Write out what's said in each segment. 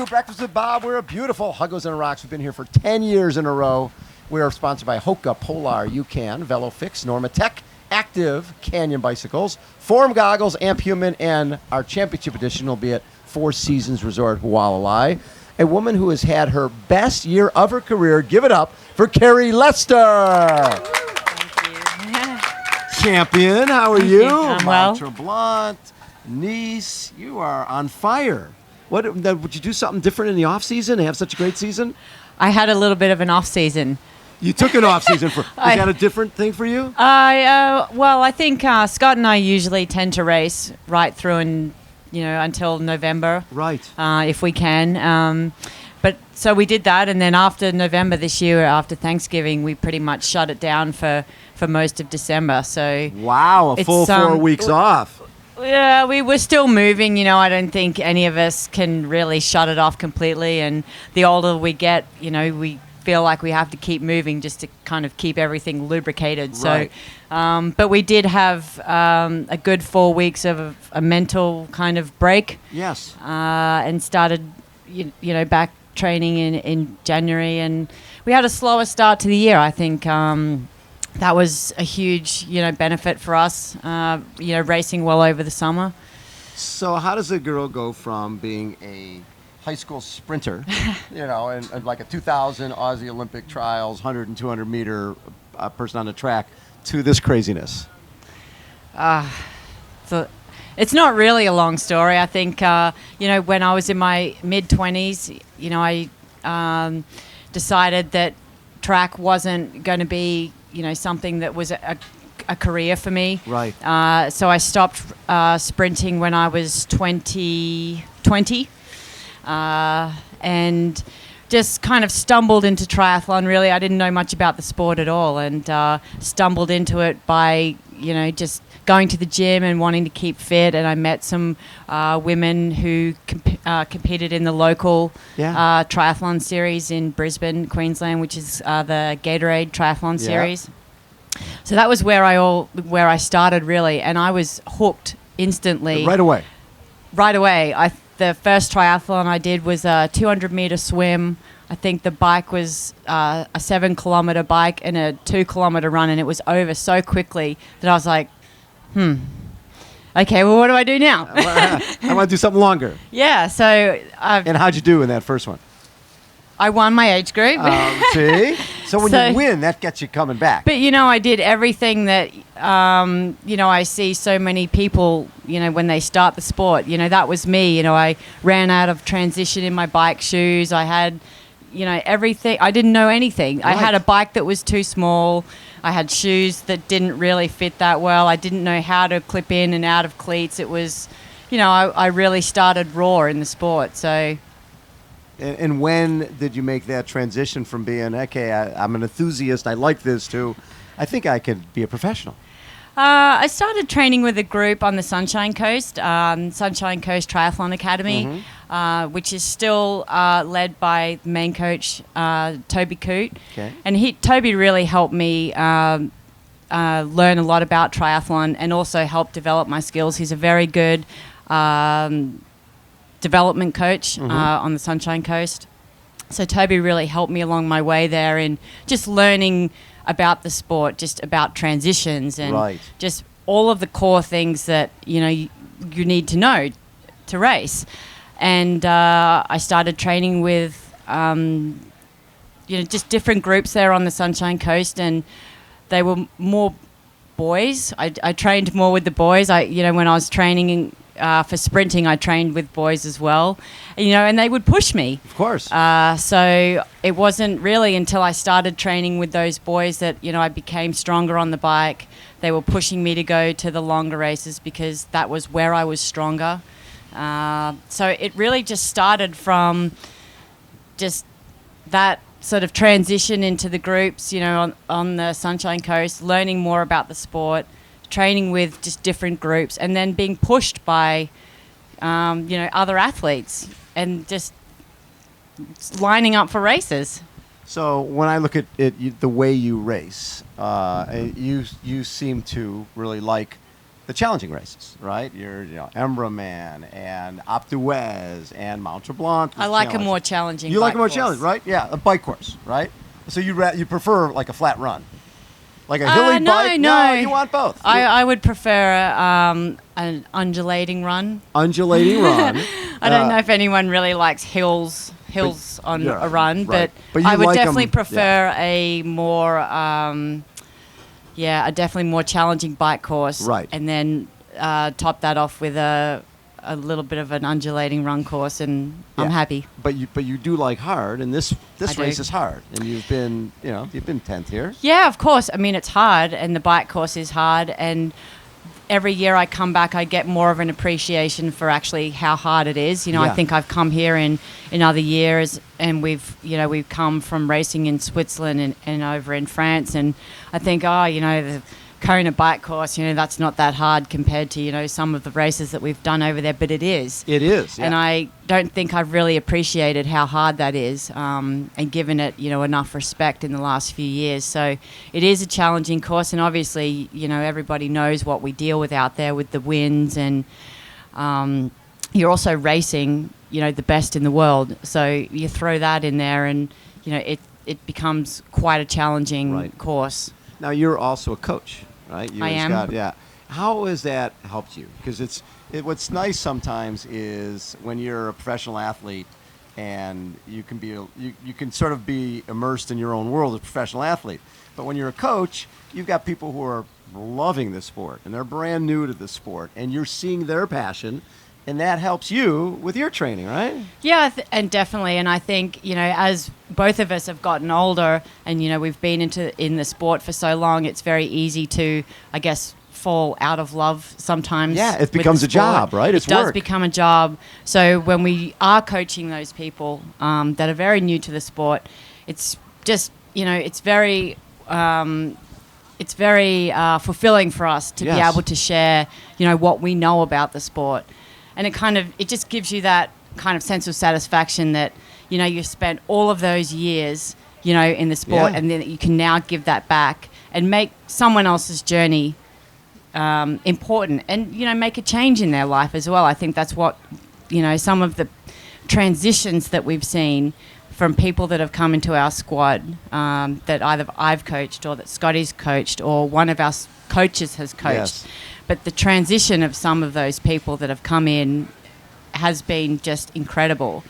Breakfast with Bob. We're a beautiful Huggos and Rocks. We've been here for 10 years in a row. We are sponsored by HOKA, Polar, UCAN, Velofix, Normatec, Active, Canyon Bicycles, Form Goggles, Amp Human, and our championship edition will be at Four Seasons Resort, Hualalai. A woman who has had her best year of her career. Give it up for Carrie Lester. Thank you. Champion, how are you? I'm well. Tremblant, Nice, you are on fire. Would you do something different in the off season? Have such a great season? I had a little bit of an off season. You took an off season for. Is that a different thing for you? Well, I think Scott and I usually tend to race right through and until November. Right. If we can. But so we did that, and then after November this year, after Thanksgiving, we pretty much shut it down for most of December. So wow, a full 4 weeks off. Yeah, we were still moving. I don't think any of us can really shut it off completely. And the older we get, we feel like we have to keep moving just to kind of keep everything lubricated. Right. So, but we did have a good 4 weeks of a mental kind of break. Yes. And started, back training in January, and we had a slower start to the year. I think that was a huge, benefit for us. Racing well over the summer. So, how does a girl go from being a high school sprinter, and like a 2000 Aussie Olympic trials, 100 and 200 meter person on the track, to this craziness? So it's not really a long story. I think, when I was in my mid-20s, I decided that track wasn't going to be, something that was a career for me. Right. So I stopped sprinting when I was 20, and just kind of stumbled into triathlon. Really, I didn't know much about the sport at all, and stumbled into it by just going to the gym and wanting to keep fit. And I met some women who competed in the local triathlon series in Brisbane, Queensland, which is the Gatorade Triathlon Series. So that was where I started, really, and I was hooked instantly. Right away. The first triathlon I did was a 200-meter swim. I think the bike was a 7-kilometer bike and a 2-kilometer run, and it was over so quickly that I was like, okay, well, what do I do now? I want to do something longer. Yeah, so... and how'd you do in that first one? I won my age group. See? So when you win, that gets you coming back. But, I did everything that, I see so many people, when they start the sport. That was me. I ran out of transition in my bike shoes. I had, everything. I didn't know anything. Right. I had a bike that was too small. I had shoes that didn't really fit that well. I didn't know how to clip in and out of cleats. It was, I really started raw in the sport, so... And when did you make that transition from being, okay, I'm an enthusiast, I like this, to I think I could be a professional? I started training with a group on the Sunshine Coast, Sunshine Coast Triathlon Academy, which is still led by the main coach, Toby Coote. Okay. And Toby really helped me learn a lot about triathlon and also helped develop my skills. He's a very good... development coach on the Sunshine Coast. So Toby really helped me along my way there in just learning about the sport, just about transitions and just all of the core things that, you need to know to race. And I started training with, just different groups there on the Sunshine Coast, and they were more boys. I trained more with the boys. When I was training for sprinting, I trained with boys as well, and they would push me. Of course. So it wasn't really until I started training with those boys that, I became stronger on the bike. They were pushing me to go to the longer races because that was where I was stronger. So it really just started from just that sort of transition into the groups, on the Sunshine Coast, learning more about the sport, training with just different groups, and then being pushed by, other athletes and just lining up for races. So when I look at it, the way you race, you seem to really like the challenging races, right? You're, Embraman and Alpe d'Huez and Mont Tremblant. I like a more challenging. You like a more course. challenging, right? Yeah, a bike course, right? So you prefer like a flat run, like a hilly bike? No, you want both. I would prefer an undulating run. Undulating run. I don't know if anyone really likes hills on a run, right. but you I would like definitely prefer a more, a definitely more challenging bike course. Right. And then top that off with a little bit of an undulating run course, and I'm happy. But you do like hard, and this race is hard, and you've been 10th here. Yeah, of course. I mean, it's hard, and the bike course is hard, and every year I come back, I get more of an appreciation for actually how hard it is. I think I've come here in other years, and we've come from racing in Switzerland and over in France, and I think, the Kona bike course, that's not that hard compared to, some of the races that we've done over there, but it is. It is, yeah. And I don't think I've really appreciated how hard that is, and given it, enough respect in the last few years. So it is a challenging course, and obviously, everybody knows what we deal with out there with the winds, and you're also racing, the best in the world. So you throw that in there, and, it becomes quite a challenging course. Now, you're also a coach, right? I am. Scott, yeah. How has that helped you? Because what's nice sometimes is when you're a professional athlete and you can sort of be immersed in your own world as a professional athlete. But when you're a coach, you've got people who are loving the sport and they're brand new to the sport, and you're seeing their passion, and that helps you with your training, right? Yeah, and definitely. And I think, as both of us have gotten older and, we've been in the sport for so long, it's very easy to, I guess, fall out of love sometimes. Yeah, it becomes a job, right? It does become a job. So when we are coaching those people that are very new to the sport, it's just, it's very fulfilling for us to be able to share, what we know about the sport. And it just gives you that kind of sense of satisfaction that, you've spent all of those years, in the sport, and then you can now give that back and make someone else's journey important and, make a change in their life as well. I think that's what, some of the transitions that we've seen from people that have come into our squad that either I've coached or that Scotty's coached or one of our coaches has coached. Yes. But the transition of some of those people that have come in has been just incredible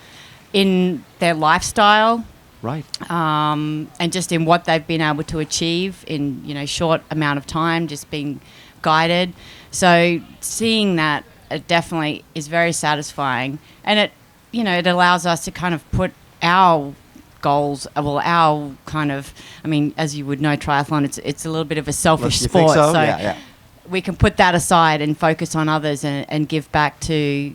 in their lifestyle, right? And just in what they've been able to achieve in short amount of time, just being guided. So seeing that, it definitely is very satisfying, and it allows us to kind of put our goals, our kind of, as you would know, triathlon, it's a little bit of a selfish sport. Think so? Yeah. We can put that aside and focus on others and give back to,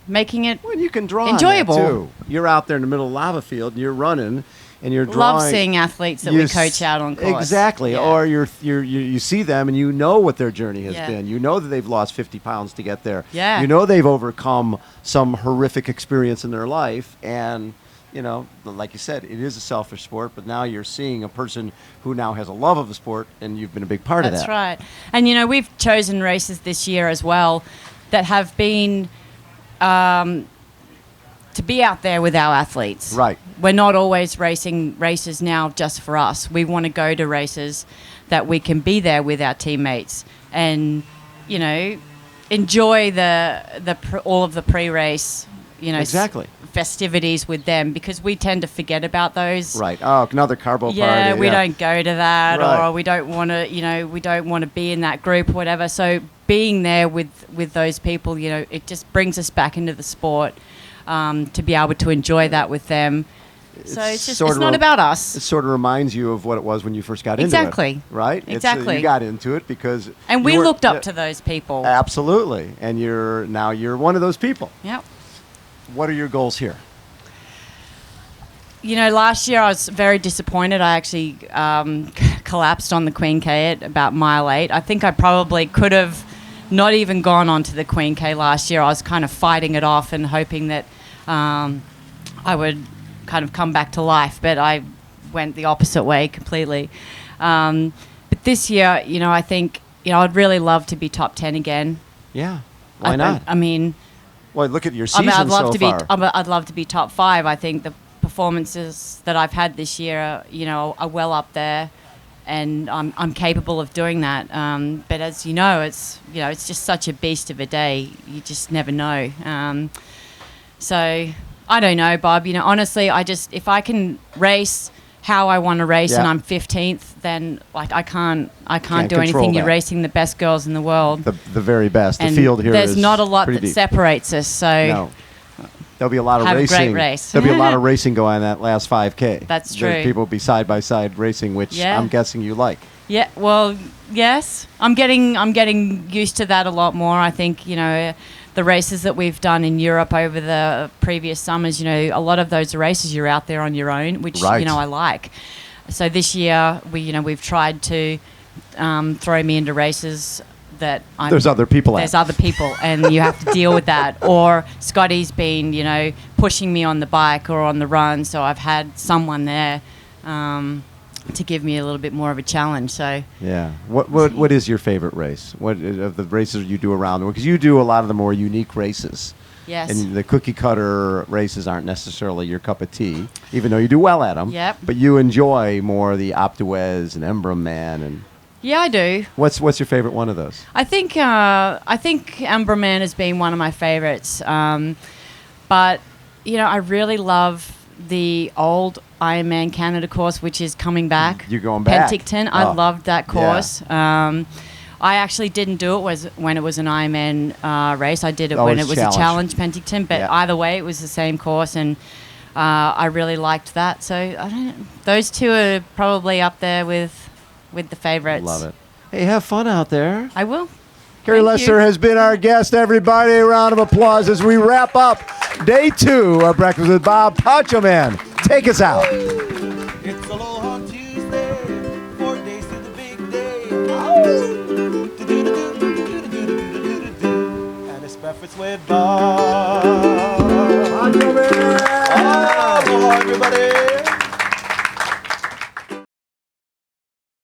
making it you can draw enjoyable. On that too. You're out there in the middle of a lava field and you're running and you're drawing. Love seeing athletes that we coach out on course. Exactly. Yeah. Or you see them and you know what their journey has been. You know that they've lost 50 pounds to get there. Yeah. You know they've overcome some horrific experience in their life, and like you said, it is a selfish sport, but now you're seeing a person who now has a love of the sport, and you've been a big part of that. That's right. And, we've chosen races this year as well that have been to be out there with our athletes. Right. We're not always racing races now just for us. We want to go to races that we can be there with our teammates and, enjoy all of the pre-race, exactly. festivities with them, because we tend to forget about those. Right. Oh, another carbo party. Yeah, we don't go to that, right. or we don't want to, be in that group or whatever. So being there with those people, it just brings us back into the sport to be able to enjoy that with them. So it's not about us. It sort of reminds you of what it was when you first got into it. Exactly. Right? Exactly. You got into it because... And we looked up to those people. Absolutely. And you're one of those people. Yep. What are your goals here? Last year I was very disappointed. I actually collapsed on the Queen K at about mile 8. I think I probably could have not even gone on to the Queen K last year. I was kind of fighting it off and hoping that I would kind of come back to life, but I went the opposite way completely. But this year, I think I'd really love to be top 10 again. Yeah. Why not? I mean, well, look at your season I'd love so to far. I'd love to be top 5. I think the performances that I've had this year, are well up there, and I'm capable of doing that. But as you know, it's just such a beast of a day. You just never know. So I don't know, Bob. Honestly, if I can race how I want to race, and I'm 15th, then I can't do anything. You're racing the best girls in the world, the very best. And the field here there's is not a lot that deep. separates us. So no. There'll be a lot of have racing. A great race. There'll be a lot of racing going on that last 5K. That's true. People will be side by side racing, which I'm guessing you like. Yeah. Well, yes. I'm getting used to that a lot more. I think the races that we've done in Europe over the previous summers, a lot of those races you're out there on your own, which I like. So this year we've tried to throw me into races that there's other people and you have to deal with that. Or Scotty's been pushing me on the bike or on the run, so I've had someone there to give me a little bit more of a challenge. So yeah, what is your favorite race? What of the races you do around the world? Because you do a lot of the more unique races. Yes. And the cookie cutter races aren't necessarily your cup of tea, even though you do well at them. Yep. But you enjoy more the Optuez and Tremblant and. Yeah, I do. What's your favorite one of those? I think Tremblant has been one of my favorites. But I really love the old Ironman Canada course, which is coming back. You're going back. Penticton. I loved that course. Yeah. I actually didn't do it when it was an Ironman race. I did it when it was a challenge Penticton. But either way, it was the same course, and I really liked that. So those two are probably up there with the favorites. Love it. Hey, have fun out there. I will. Carrie Lester has been our guest, everybody. A round of applause as we wrap up day 2 of Breakfast with Bob. Poncho Man, take us out. It's Aloha Tuesday, 4 days to the big day. And it's Breakfast with Bob. Poncho Man! Aloha, everybody!